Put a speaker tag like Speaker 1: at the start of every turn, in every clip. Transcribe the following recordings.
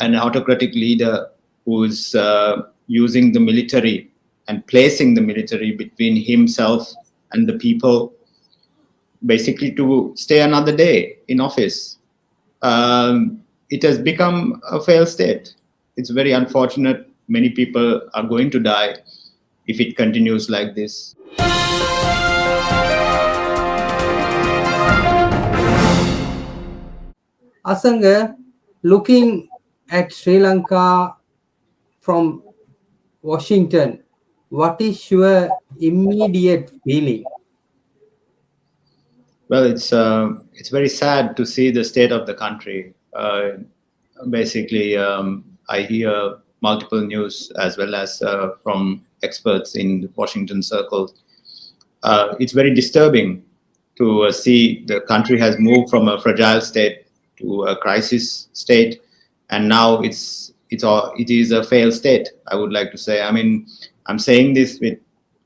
Speaker 1: an autocratic leader who's using the military and placing the military between himself and the people, basically to stay another day in office. It has become a failed state. It's very unfortunate. Many people are going to die if it continues like this.
Speaker 2: Asanga, looking at Sri Lanka from Washington, what is your immediate feeling?
Speaker 1: Well, it's very sad to see the state of the country. Basically, I hear multiple news as well as from experts in the Washington circles. It's very disturbing to see the country has moved from a fragile state to a crisis state, and now it is a failed state. I would like to say. I mean, I'm saying this with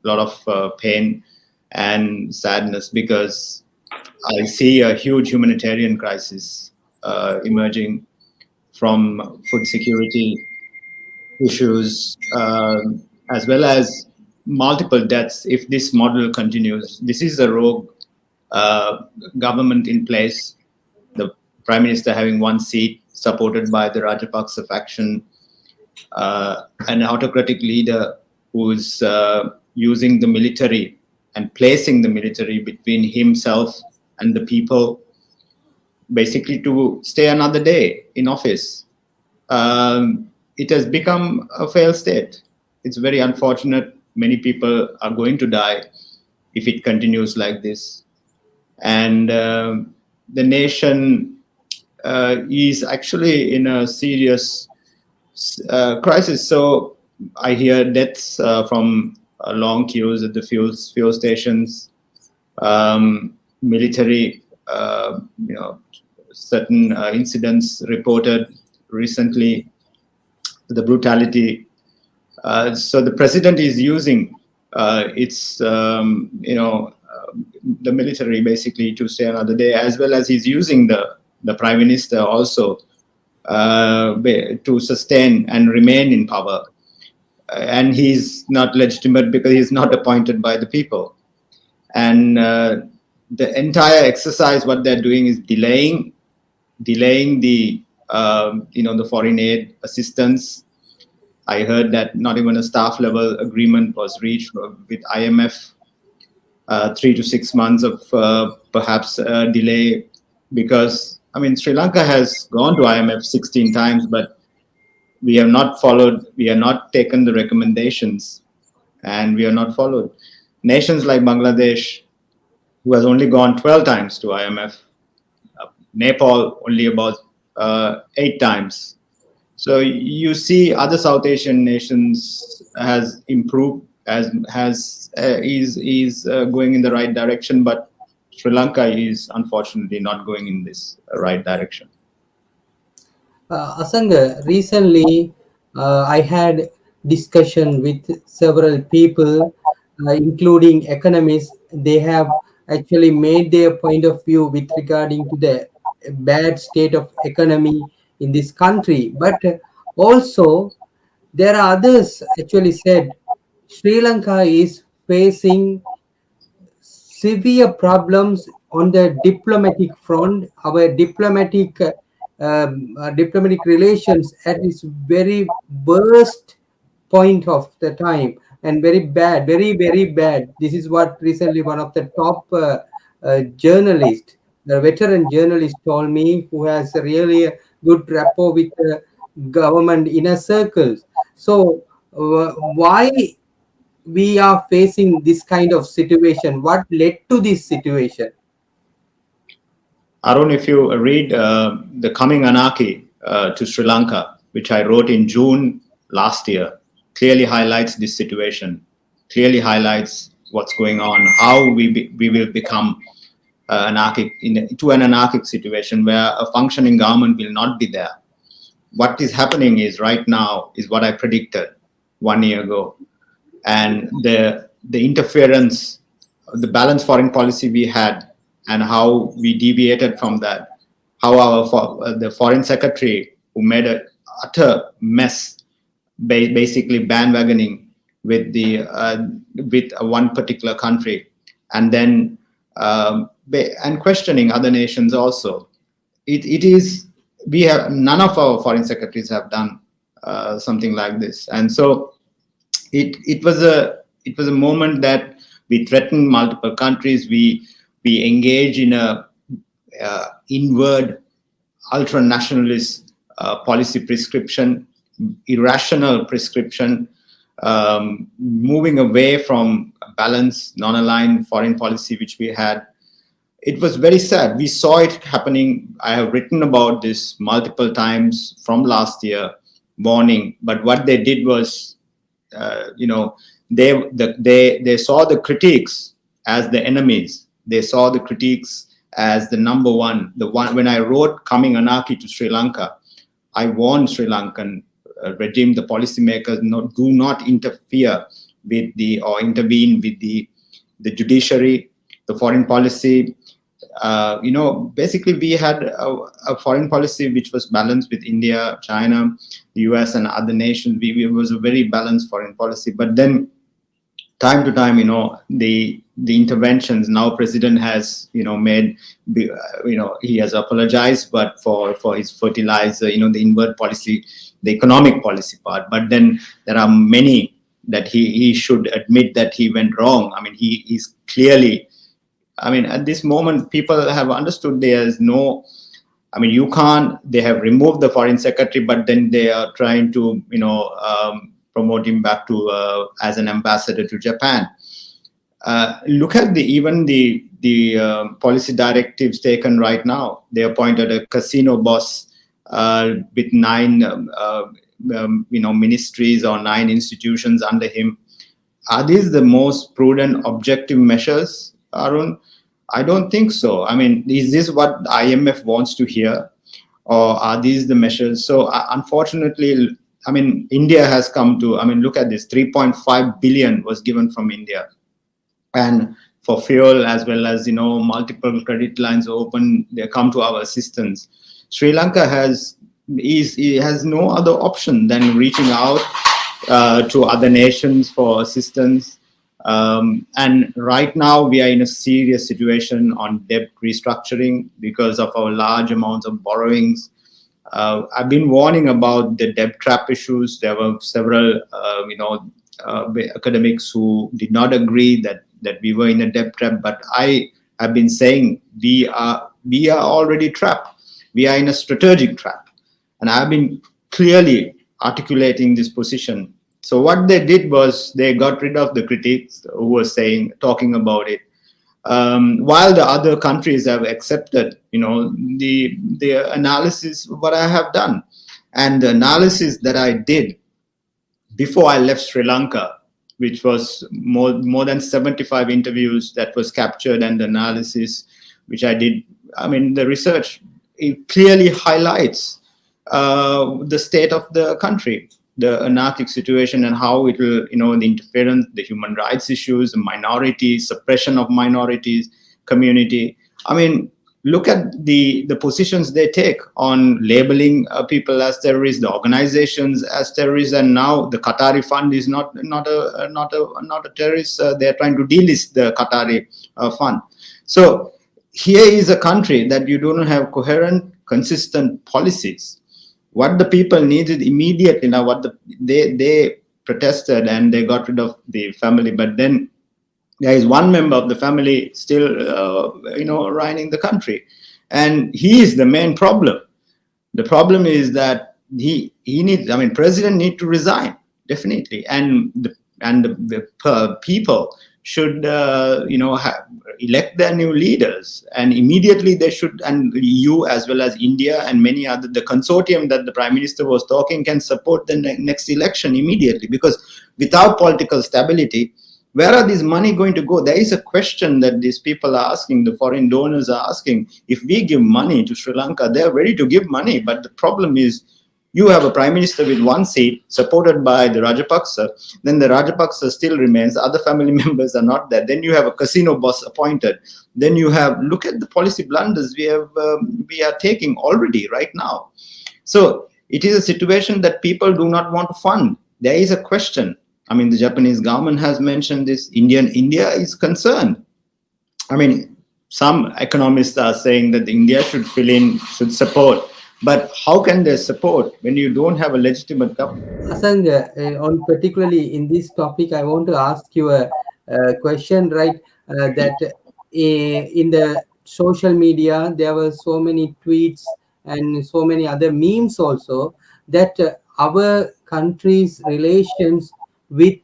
Speaker 1: a lot of pain and sadness because I see a huge humanitarian crisis emerging from food security issues, as well as multiple deaths if this model continues. This is a rogue government in place, the prime minister having one seat, supported by the Rajapaksa faction, an autocratic leader who's using the military and placing the military between himself and the people, basically to stay another day in office. It has become a failed state. It's very unfortunate. Many people are going to die if it continues like this. And the nation is actually in a serious crisis. So I hear deaths from long queues at the fuel stations, military, certain incidents reported recently, the brutality. So the president is using the military basically to stay another day, as well as he's using the prime minister also to sustain and remain in power. And he's not legitimate because he's not appointed by the people. And the entire exercise, what they're doing is delaying the the foreign aid assistance. I heard that not even a staff level agreement was reached with IMF. 3 to 6 months of perhaps delay, because I mean Sri Lanka has gone to IMF 16 times, but we have not followed. We have not taken the recommendations, and we have not followed. Nations like Bangladesh, who has only gone 12 times to IMF, Nepal only about 8 times. So you see, other South Asian nations has improved, is going in the right direction, but Sri Lanka is unfortunately not going in this right direction.
Speaker 2: Asanga, recently I had discussion with several people, including economists. They have actually made their point of view with regarding to the bad state of economy in this country. But also, there are others actually said Sri Lanka is facing severe problems on the diplomatic front. Our diplomatic relations at its very worst point of the time, and very bad, very bad. This is what recently one of the top journalists, the veteran journalist, told me, who has a really good rapport with the government inner circles. So why we are facing this kind of situation? What led to this situation?
Speaker 1: Arun, if you read The Coming Anarchy to Sri Lanka, which I wrote in June last year, clearly highlights this situation, clearly highlights what's going on, how we will become to an anarchic situation where a functioning government will not be there. What is happening is right now is what I predicted 1 year ago. And the interference, the balanced foreign policy we had, and how we deviated from that, how the foreign secretary, who made utter mess, basically bandwagoning with the with one particular country, and then and questioning other nations also. It is, we have, none of our foreign secretaries have done something like this, and so it was a moment that we threatened multiple countries. We engage in a inward ultra nationalist policy prescription, irrational prescription, moving away from a balanced, non aligned foreign policy which we had. It was very sad. We saw it happening. I have written about this multiple times from last year, warning. But what they did was, you know, they saw the critics as the enemies. They saw the critics as the number one. The one, when I wrote "Coming Anarchy to Sri Lanka," I warned Sri Lankan regime, the policymakers, do not interfere with the, or intervene with the judiciary, the foreign policy. You know, basically we had a foreign policy which was balanced with India, China, the US, and other nations. It was a very balanced foreign policy. But then, time to time, you know, the interventions. Now, president has, you know, made, you know, he has apologized, but for his fertilizer, you know, the inward policy, the economic policy part. But then there are many that he should admit that he went wrong. I mean, he's clearly, I mean, at this moment, people have understood there's no, I mean, you can't, they have removed the foreign secretary, but then they are trying to, you know, promote him back to as an ambassador to Japan. Look at even the policy directives taken right now. They appointed a casino boss with 9, you know, ministries or 9 institutions under him. Are these the most prudent, objective measures, Arun? I don't think so. I mean, is this what the IMF wants to hear, or are these the measures? So, unfortunately, I mean, India has come to, I mean, look at this, 3.5 billion was given from India. And for fuel, as well as, you know, multiple credit lines open, they come to our assistance. Sri Lanka has no other option than reaching out to other nations for assistance. And right now we are in a serious situation on debt restructuring because of our large amounts of borrowings. I've been warning about the debt trap issues. There were several, you know, academics who did not agree that we were in a debt trap, but I have been saying we are already trapped. We are in a strategic trap, and I've been clearly articulating this position. So what they did was they got rid of the critics who were talking about it, while the other countries have accepted, you know, the analysis what I have done, and the analysis that I did before I left Sri Lanka, which was more than 75 interviews that was captured, and the analysis which I did. I mean, the research, it clearly highlights the state of the country, the anarchic situation, and how it will, you know, the interference, the human rights issues, the minorities, suppression of minorities, community. I mean, look at the positions they take on labeling people as terrorists, the organizations as terrorists, and now the Qatari fund is not a terrorist. They are trying to delist the Qatari fund. So here is a country that you don't have coherent, consistent policies. What the people needed immediately, now what they protested and they got rid of the family, but then there is one member of the family still, you know, running the country, and he is the main problem. The problem is that he needs. I mean, president need to resign definitely, and the people should, you know, elect their new leaders, and immediately they should. And EU as well as India and many other, the consortium that the prime minister was talking, can support the next election immediately, because without political stability, where are this money going to go? There is a question that these people are asking, the foreign donors are asking. If we give money to Sri Lanka, they're ready to give money. But the problem is, you have a prime minister with 1 seat supported by the Rajapaksa, then the Rajapaksa still remains, other family members are not there. Then you have a casino boss appointed. Then you have, look at the policy blunders we are taking already right now. So It is a situation that people do not want to fund. There is a question. I mean, the Japanese government has mentioned this. India is concerned. I mean, some economists are saying that India should fill in, should support. But how can they support when you don't have a legitimate government?
Speaker 2: Asang, on particularly in this topic, I want to ask you a question, right? That in the social media, there were so many tweets and so many other memes also that our country's relations with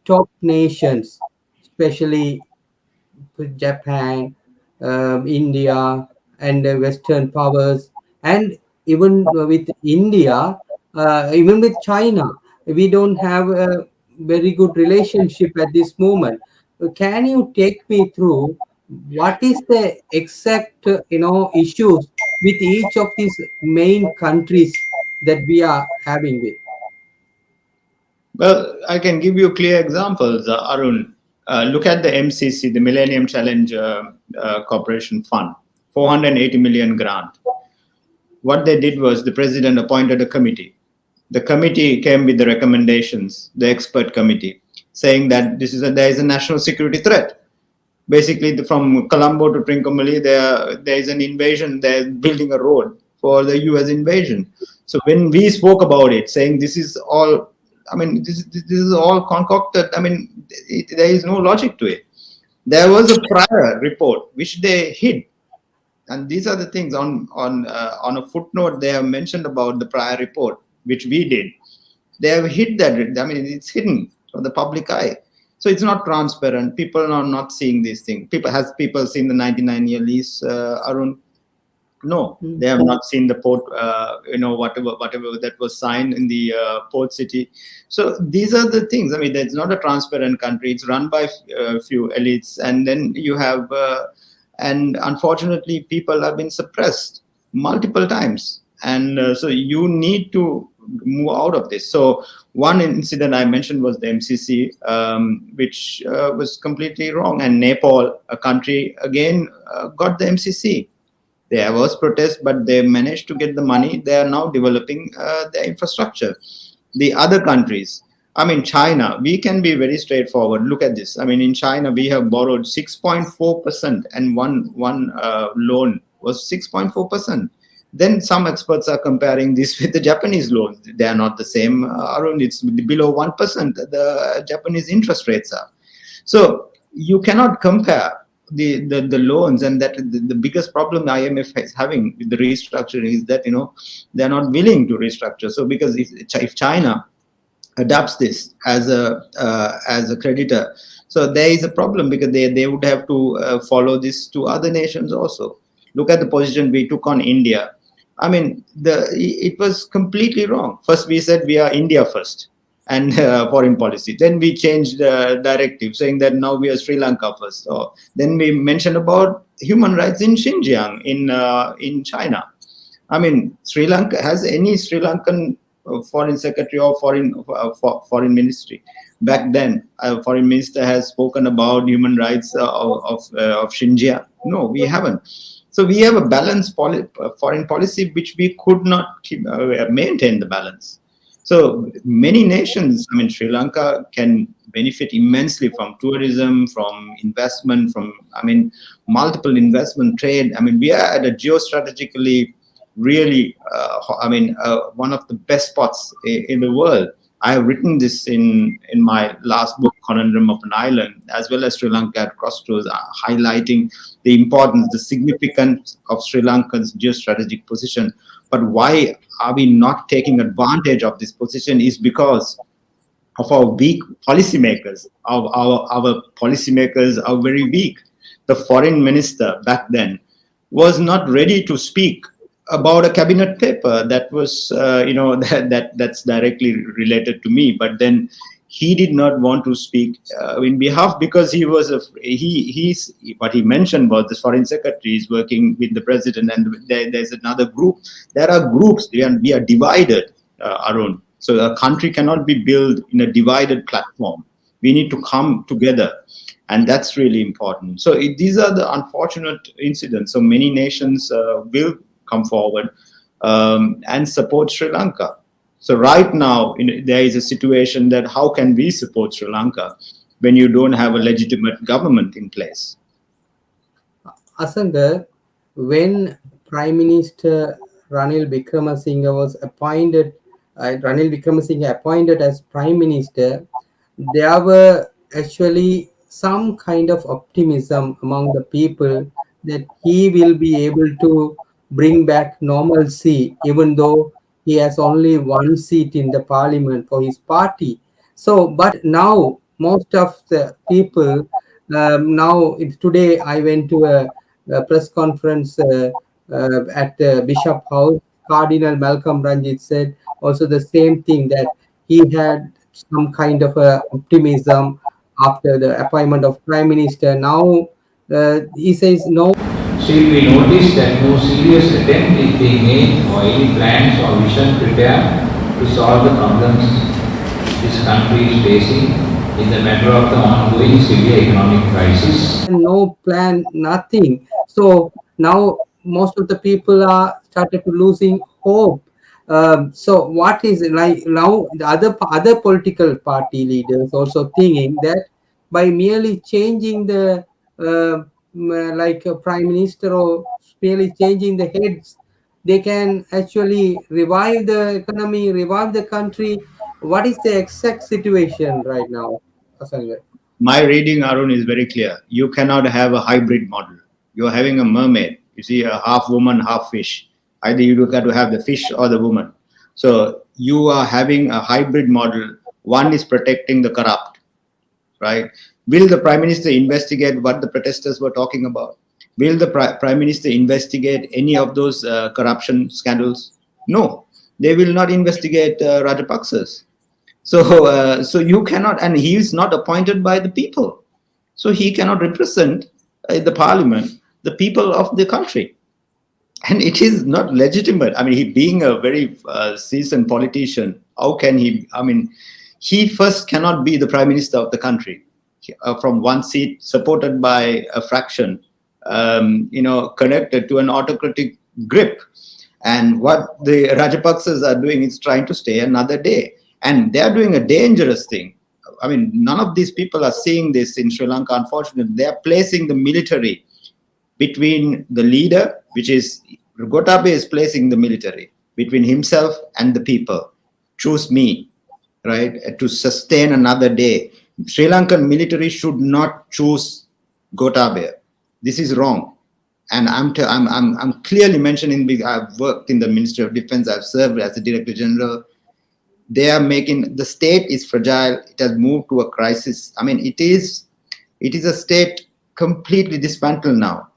Speaker 2: top nations, especially Japan, India, and Western powers, and even with India, even with China, we don't have a very good relationship at this moment. Can you take me through what is the exact issues with each of these main countries that we are having with?
Speaker 1: Well, I can give you clear examples, Arun. Look at the MCC, the Millennium Challenge Corporation Fund, 480 million grant. What they did was the president appointed a committee. The committee came with the recommendations, the expert committee, saying that there is a national security threat. Basically, from Colombo to Trincomalee, there is an invasion. They're building a road for the U.S. invasion. So when we spoke about it, saying this is all, I mean, this is all concocted. I mean, there is no logic to it. There was a prior report which they hid, and these are the things on a footnote they have mentioned about the prior report which we did. They have hid that. I mean, it's hidden from the public eye, so it's not transparent. People are not seeing these things. People seen the 99-year lease, Arun? No,
Speaker 2: Hmm.
Speaker 1: they have not seen the port. Whatever that was signed in the port city. So these are the things. I mean, it's not a transparent country. It's run by few elites, and then you have, and unfortunately, people have been suppressed multiple times, and so you need to move out of this. So one incident I mentioned was the MCC, which was completely wrong, and Nepal, a country, again got the MCC. There was protest, but they managed to get the money. They are now developing their infrastructure. The other countries, I mean, China, we can be very straightforward. Look at this. I mean, in China, we have borrowed 6.4%, and one loan was 6.4%. Then some experts are comparing this with the Japanese loans. They are not the same. Around it's below 1%. The Japanese interest rates are. So you cannot compare the loans, and that the biggest problem the IMF is having with the restructuring is that they're not willing to restructure. So because if China adopts this as a creditor, so there is a problem because they would have to follow this to other nations also. Look at the position we took on India. I mean, it was completely wrong. First, we said we are India first and foreign policy. Then we changed the directive, saying that now we are Sri Lanka first. Or then we mentioned about human rights in Xinjiang in China. I mean, Sri Lanka has any Sri Lankan foreign secretary or foreign ministry. Back then, foreign minister has spoken about human rights of Xinjiang. No, we haven't. So we have a balanced foreign policy which we could not maintain the balance. So many nations, I mean, Sri Lanka can benefit immensely from tourism, from investment, from, I mean, multiple investment trade. I mean, we are at a geostrategically really, one of the best spots in the world. I have written this in my last book, Conundrum of an Island, as well as Sri Lanka at Crossroads, highlighting the importance, the significance of Sri Lanka's geostrategic position. But why are we not taking advantage of this position is because of our weak policymakers. Our policymakers are very weak. The foreign minister back then was not ready to speak about a cabinet paper that was, that's directly related to me. But then he did not want to speak in behalf because he was he's what he mentioned was the foreign secretary is working with the president, and there's another group. There are groups. We are divided, Arun. So a country cannot be built in a divided platform. We need to come together, and that's really important. So these are the unfortunate incidents. So many nations will come forward, and support Sri Lanka. So right now, there is a situation that how can we support Sri Lanka when you don't have a legitimate government in place?
Speaker 2: Asanga, when Prime Minister Ranil Wickremesinghe was appointed, Ranil Wickremesinghe appointed as Prime Minister, there were actually some kind of optimism among the people that he will be able to bring back normalcy, even though he has only one seat in the parliament for his party. So, but now most of the people, today I went to a press conference at the Bishop House. Cardinal Malcolm Ranjit said also the same thing, that he had some kind of optimism after the appointment of Prime Minister. Now he says no.
Speaker 3: Still, we notice that no serious attempt is being made or any plans or vision prepared to solve the problems this country is facing in the matter of the ongoing severe economic crisis.
Speaker 2: No plan, nothing. So now most of the people are started to losing hope. So what is like now the other political party leaders also thinking that by merely changing the like a prime minister, or merely changing the heads, they can actually revive the economy, revive the country. What is the exact situation right now, Asanga?
Speaker 1: My reading, Arun, is very clear. You cannot have a hybrid model. You're having a mermaid. You see, a half woman, half fish. Either you got to have the fish or the woman. So you are having a hybrid model. One is protecting the corrupt, right? Will the prime minister investigate what the protesters were talking about? Will the prime minister investigate any of those corruption scandals? No, they will not investigate Rajapaksas. So you cannot, and he is not appointed by the people. So he cannot represent the parliament, the people of the country. And it is not legitimate. I mean, he being a very seasoned politician, how can he? I mean, he first cannot be the prime minister of the country from one seat, supported by a fraction, connected to an autocratic grip. And what the Rajapaksas are doing is trying to stay another day. And they are doing a dangerous thing. I mean, none of these people are seeing this in Sri Lanka, unfortunately. They are placing the military between the leader, which is Gotabe is placing the military between himself and the people. Choose me, right, to sustain another day. Sri Lankan military should not choose Gotabe. This is wrong. And I'm clearly mentioning, I've worked in the Ministry of Defense, I've served as the Director General. They are making, the state is fragile, it has moved to a crisis. I mean, it is a state completely dismantled now.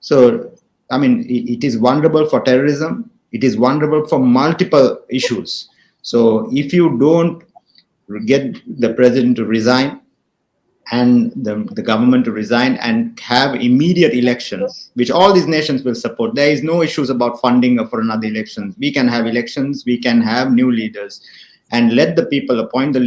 Speaker 1: So, I mean, it is vulnerable for terrorism. It is vulnerable for multiple issues. So, if you don't get the president to resign and the government to resign and have immediate elections, which all these nations will support, there is no issues about funding for another elections. We can have elections. We can have new leaders, and let the people appoint the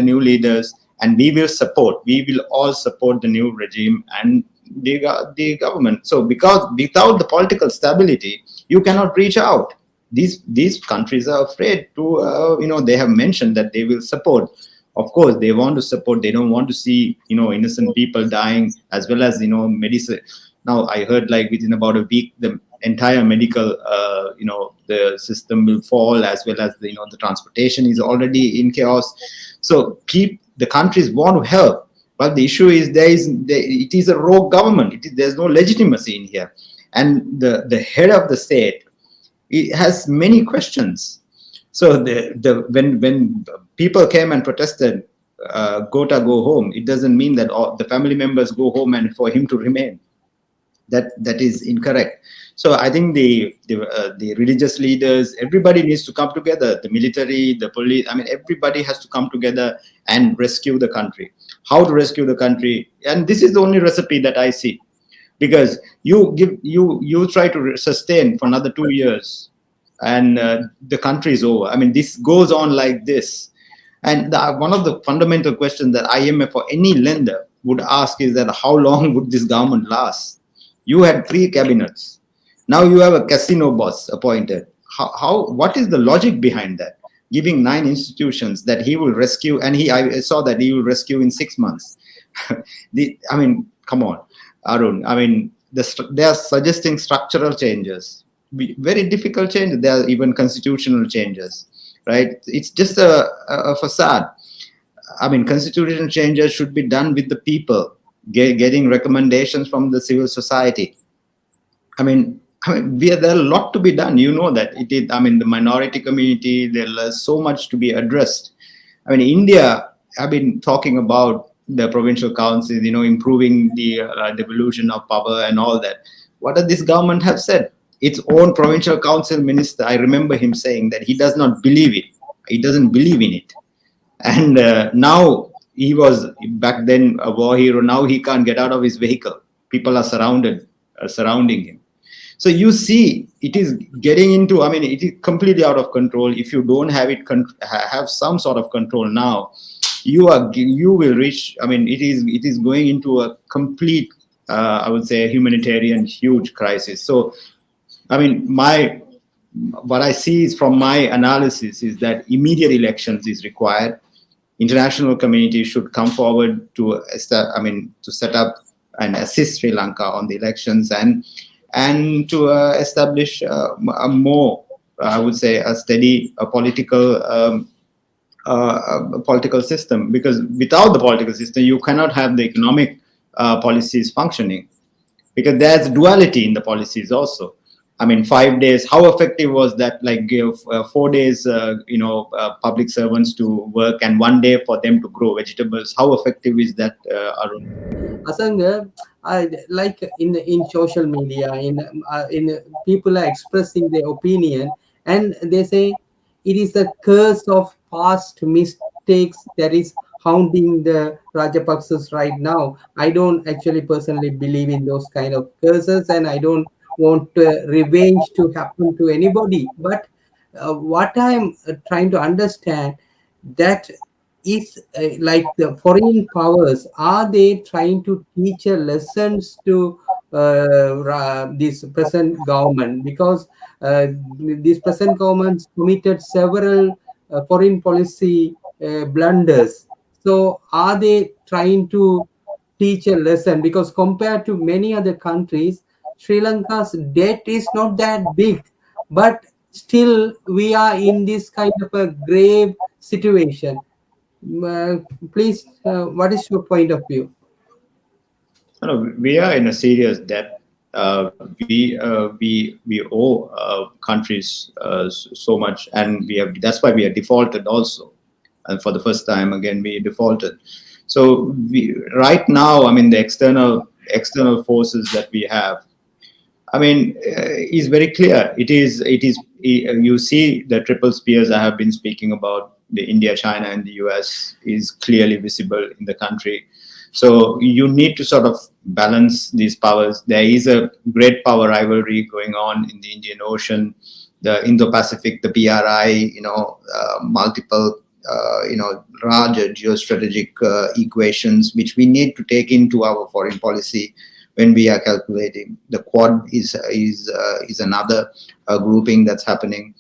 Speaker 1: new leaders, and we will support. We will all support the new regime and the government. So because without the political stability, you cannot reach out. These countries are afraid to, they have mentioned that they will support. Of course, they want to support. They don't want to see, innocent people dying, as well as, medicine. Now, I heard like within about a week, the entire medical, the system will fall, as well as the transportation is already in chaos. So the countries want to help, but the issue is it is a rogue government. There's no legitimacy in here, and the head of the state, it has many questions. So when people came and protested, go home, it doesn't mean that all the family members go home and for him to remain. That is incorrect. So I think the religious leaders, everybody needs to come together. The military, the police. I mean, everybody has to come together and rescue the country. How to rescue the country? And this is the only recipe that I see, because you try to sustain for another 2 years, and the country is over. I mean, this goes on like this. And one of the fundamental questions that IMF or any lender would ask is that how long would this government last? You had 3 cabinets. Now you have a casino boss appointed. What is the logic behind that? Giving 9 institutions that he will rescue, and I saw that he will rescue in 6 months. I mean, come on, Arun. I mean, they are suggesting structural changes, very difficult changes. There are even constitutional changes, right? It's just a facade. I mean, constitutional changes should be done with the people, getting recommendations from the civil society. There are a lot to be done. You know that it is. I mean, the minority community. There's so much to be addressed. I mean, India. I've been talking about the provincial councils. Improving the devolution of power and all that. What does this government have said? Its own provincial council minister. I remember him saying that he does not believe it. He doesn't believe in it. And now he was back then a war hero. Now he can't get out of his vehicle. People are surrounding him. So you see, it is getting into. I mean, it is completely out of control. If you don't have some sort of control now, you will reach. I mean, it is going into a complete, I would say, humanitarian huge crisis. So, I mean, what I see is from my analysis is that immediate elections is required. International community should come forward to set up and assist Sri Lanka on the elections and to establish a more, I would say, a steady political system. Because without the political system, you cannot have the economic policies functioning. Because there's duality in the policies also. I mean, 5 days. How effective was that? Like give 4 days, public servants to work, and 1 day for them to grow vegetables. How effective is that, Arun?
Speaker 2: Asanga, like in social media, in people are expressing their opinion, and they say it is a curse of past mistakes that is haunting the Rajapaksas right now. I don't actually personally believe in those kind of curses, and I don't want revenge to happen to anybody. But what I'm trying to understand, that is like the foreign powers, are they trying to teach a lessons to this present government? Because this present government committed several foreign policy blunders. So are they trying to teach a lesson? Because compared to many other countries, Sri Lanka's debt is not that big, but still we are in this kind of a grave situation. uh, Please, what is your point of view?
Speaker 1: No, we are in a serious debt. We owe countries so much, and that's why we are defaulted also. And for the first time again, we defaulted. So right now, I mean, the external forces that we have, I mean, is very clear. You see the triple spears I have been speaking about, the India, China, and the US, is clearly visible in the country. So you need to sort of balance these powers. There is a great power rivalry going on in the Indian Ocean, the Indo-Pacific, the BRI, multiple, larger geostrategic equations, which we need to take into our foreign policy when we are calculating. The Quad is another grouping that's happening.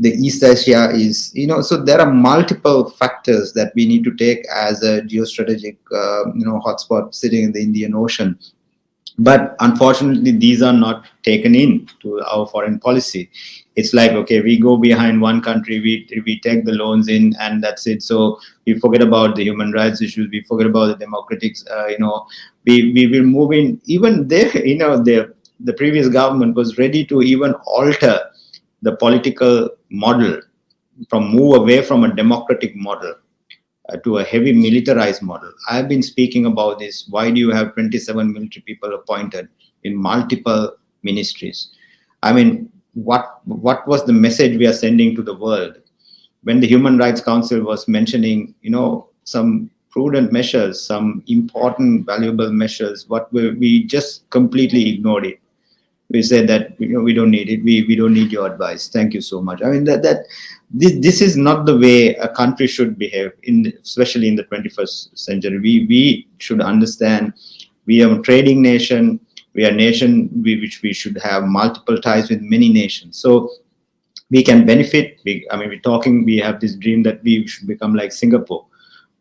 Speaker 1: The East Asia is, so there are multiple factors that we need to take as a geostrategic, hotspot sitting in the Indian Ocean. But unfortunately, these are not taken in to our foreign policy. It's like, okay, we go behind one country, we take the loans in, and that's it. So we forget about the human rights issues, we forget about the democratics. We will move in. Even there, the previous government was ready to even alter the political model, move away from a democratic model to a heavy militarized model. I have been speaking about this. Why do you have 27 military people appointed in multiple ministries? I mean, what was the message we are sending to the world? When the Human Rights Council was mentioning, some prudent measures, some important, valuable measures, we just completely ignored it. We said that we don't need it. We don't need your advice. Thank you so much. I mean this is not the way a country should behave, especially in the 21st century. We should understand we are a trading nation. We are a nation which we should have multiple ties with many nations. So we can benefit. We're talking, we have this dream that we should become like Singapore.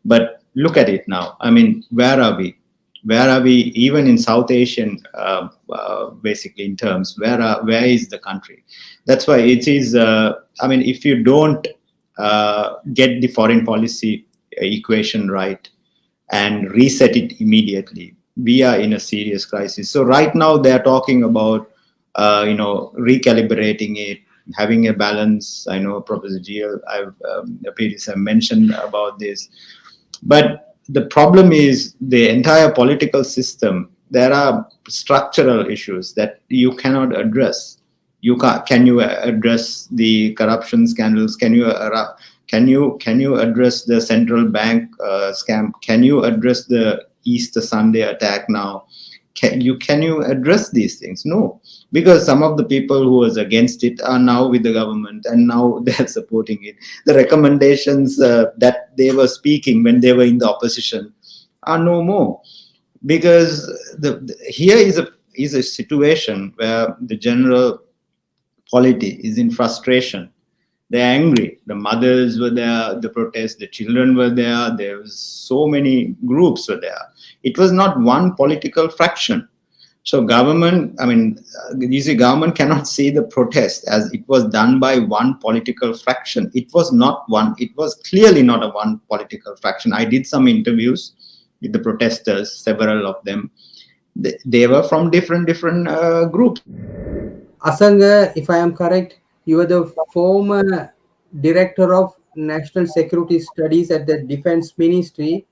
Speaker 1: But look at it now. I mean, where are we? Where are we? Even in South Asian, basically in terms, where is the country? That's why it is. If you don't get the foreign policy equation right and reset it immediately, we are in a serious crisis. So right now they are talking about, recalibrating it, having a balance. I know Professor Gio, Pires have mentioned about this, but the problem is the entire political system. There are structural issues that you cannot address. Can you address the corruption scandals? Can you address the central bank scam? Can you address the Easter Sunday attack now? Can you address these things? No, because some of the people who was against it are now with the government, and now they're supporting it. The recommendations that they were speaking when they were in the opposition are no more, because here is a situation where the general polity is in frustration. They're angry. The mothers were there, the protests, the children were there. There was so many groups were there. It was not one political fraction. So government, you see, government cannot see the protest as it was done by one political fraction. It was not one. It was clearly not a one political fraction. I did some interviews with the protesters, several of them. They were from different groups.
Speaker 2: Asanga, if I am correct, you are the former director of National Security Studies at the Defense Ministry.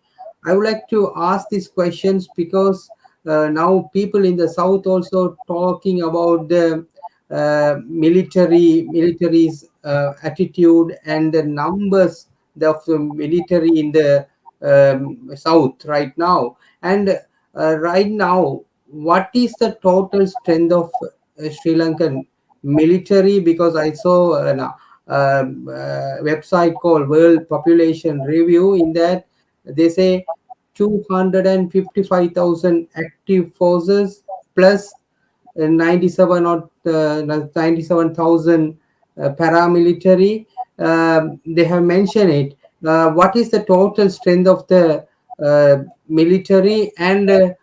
Speaker 2: I would like to ask these questions because now people in the south also talking about the military's attitude and the numbers of the military in the south right now. And right now, what is the total strength of Sri Lankan military? Because I saw website called World Population Review. In that, they say 255,000 active forces plus 97,000 paramilitary. They have mentioned it. What is the total strength of the military? And the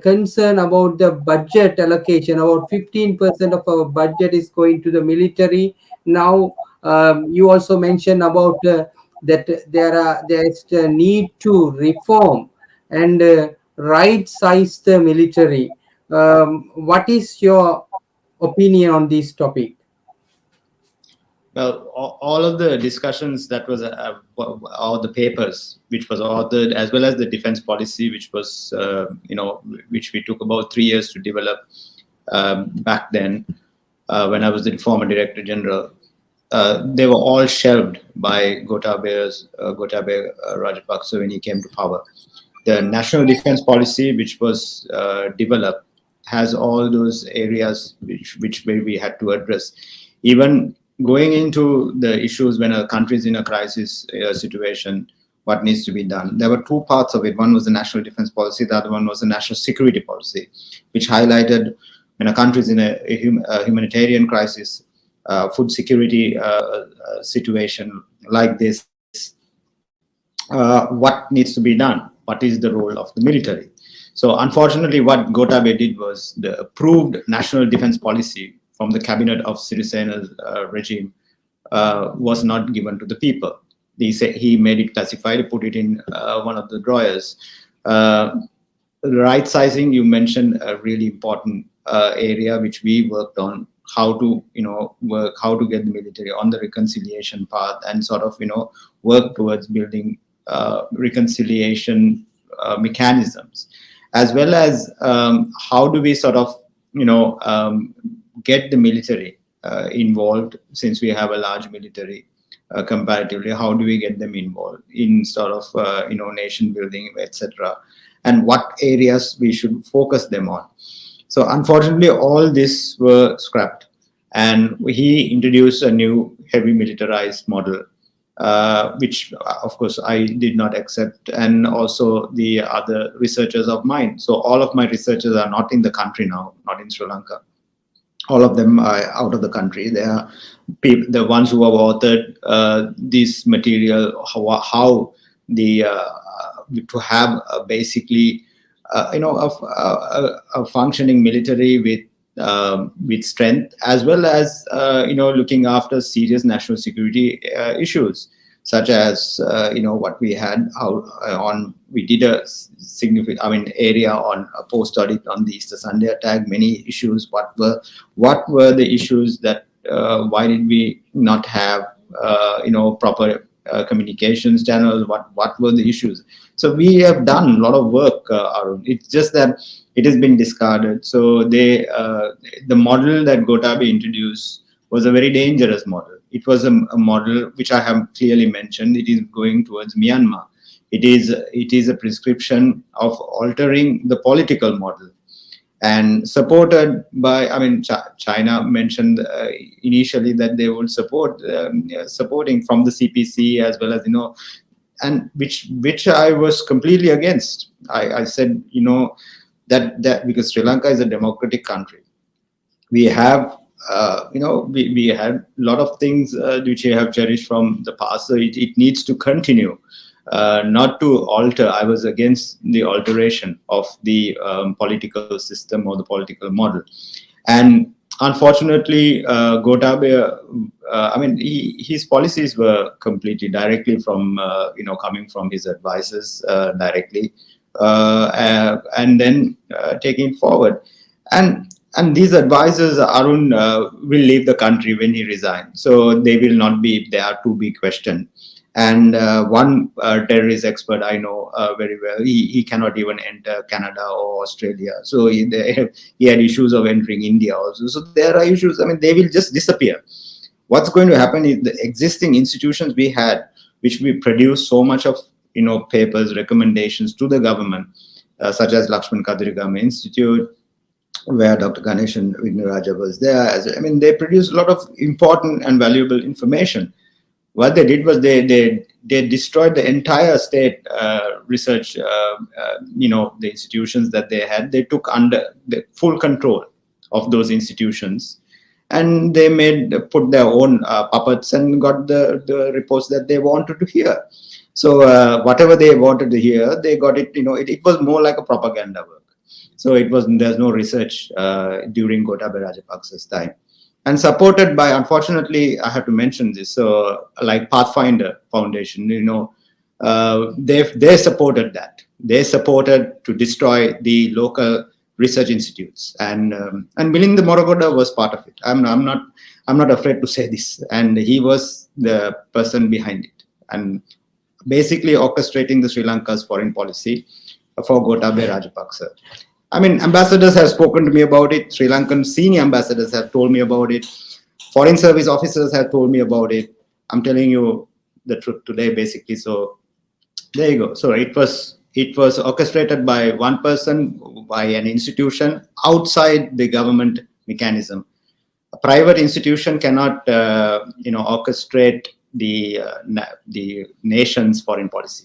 Speaker 2: concern about the budget allocation, about 15% of our budget is going to the military now. You also mentioned about that there's a need to reform and right size the military. What is your opinion on this topic?
Speaker 1: Well, all of the discussions that was, all the papers which was authored, as well as the defense policy, which was, which we took about 3 years to develop back then, when I was the former Director General, they were all shelved by Gotabaya Rajapaksa when he came to power. The national defense policy, which was developed, has all those areas which we had to address. Even going into the issues when a country is in a crisis situation, what needs to be done. There were two parts of it. One was the national defense policy. The other one was the national security policy, which highlighted when a country is in a humanitarian crisis, food security situation like this, what needs to be done? What is the role of the military? So unfortunately, what Gotabaya did was the approved national defense policy from the cabinet of Sirisena's regime was not given to the people. He made it classified, put it in one of the drawers. Right sizing, you mentioned a really important area which we worked on, how to how to get the military on the reconciliation path and sort of work towards building reconciliation mechanisms, as well as how do we sort of get the military involved, since we have a large military comparatively. How do we get them involved in sort of nation building, etc., and what areas we should focus them on? So unfortunately, all this were scrapped, and he introduced a new heavy militarized model, which of course I did not accept, and also the other researchers of mine. So all of my researchers are not in the country now, not in Sri Lanka. All of them are out of the country. They are the ones who have authored this material, how the to have basically a functioning military with strength, as well as looking after serious national security issues, such as what we had out on. We did a significant, area on a post audit on the Easter Sunday attack. Many issues. What were the issues that? Why did we not have proper communications channels? What were the issues? So we have done a lot of work, Arun. It's just that it has been discarded. So the model that Gotabe introduced was a very dangerous model. It was a model which I have clearly mentioned. It is going towards Myanmar. It is a prescription of altering the political model, and supported by, China mentioned initially that they would supporting from the CPC, as well as and which I was completely against. I said that because Sri Lanka is a democratic country, we have we had a lot of things which we have cherished from the past, so it needs to continue, not to alter. I was against the alteration of the political system or the political model. And unfortunately, Gotabe, his policies were completely directly from, coming from his advisors directly, and then taking forward. And these advisors, Arun, will leave the country when he resigns. So they will not be, they are to be questioned. And one terrorist expert I know very well, he cannot even enter Canada or Australia. So he had issues of entering India also. So there are issues. They will just disappear. What's going to happen is the existing institutions we had, which we produce so much of, papers, recommendations to the government, such as Lakshman Kadirigama Institute, where Dr. Ganesh and Vignaraja was there. They produced a lot of important and valuable information. What they did was they destroyed the entire state research, the institutions that they had. They took under the full control of those institutions, and they put their own puppets and got the reports that they wanted to hear. So whatever they wanted to hear, they got it. It was more like a propaganda work. So there's no research during Gotabaya Rajapaksa's time. And supported by, unfortunately, I have to mention this, so like Pathfinder Foundation, they supported that. They supported to destroy the local research institutes, and Milinda Morogoda was part of it. I'm not afraid to say this, and he was the person behind it, and basically orchestrating the Sri Lanka's foreign policy for Gotabaya Rajapaksa. Ambassadors have spoken to me about it. Sri Lankan senior ambassadors have told me about it. Foreign service officers have told me about it. I'm telling you the truth today, basically. So there you go. So it was orchestrated by one person, by an institution outside the government mechanism. A private institution cannot, orchestrate the nation's foreign policy.